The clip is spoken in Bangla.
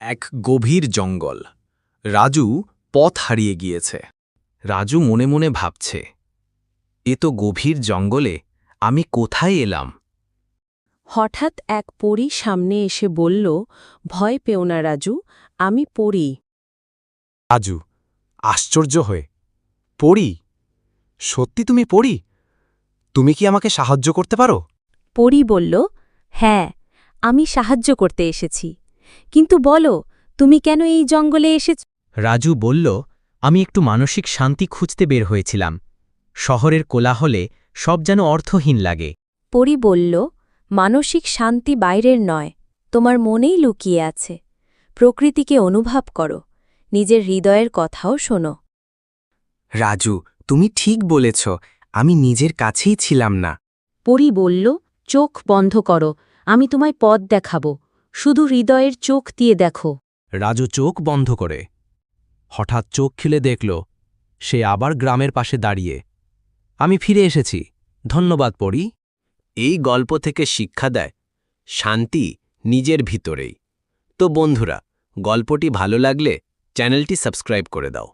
এক গভীর জঙ্গল। রাজু পথ হারিয়ে গিয়েছে। রাজু মনে মনে ভাবছে, এ তো গভীর জঙ্গলে, আমি কোথায় এলাম? হঠাৎ এক পরী সামনে এসে বলল, ভয় পেও না রাজু, আমি পড়ি। রাজু আশ্চর্য হয়ে, পড়ি? সত্যি তুমি পড়ি? তুমি কি আমাকে সাহায্য করতে পারো? পরী বলল, হ্যাঁ, আমি সাহায্য করতে এসেছি। কিন্তু বলো, তুমি কেন এই জঙ্গলে এসেছ? রাজু বলল, আমি একটু মানসিক শান্তি খুঁজতে বের হয়েছিলাম। শহরের কোলাহলে সব যেন অর্থহীন লাগে। পরী বলল, মানসিক শান্তি বাইরের নয়, তোমার মনেই লুকিয়ে আছে। প্রকৃতিকে অনুভব করো, নিজের হৃদয়ের কথাও শোনো। রাজু, তুমি ঠিক বলেছ, আমি নিজের কাছেই ছিলাম না। পরী বলল, চোখ বন্ধ করো, আমি তোমায় পথ দেখাব, শুধু হৃদয়ের চোখ দিয়ে দেখো। রাজু চোখ বন্ধ করে হঠাৎ চোখ খুলে দেখল, সে আবার গ্রামের পাশে দাঁড়িয়ে। আমি ফিরে এসেছি, ধন্যবাদ পড়ি। এই গল্প থেকে শিক্ষা দেয়, শান্তি নিজের ভিতরেই। তো বন্ধুরা, গল্পটি ভালো লাগলে চ্যানেলটি সাবস্ক্রাইব করে দাও।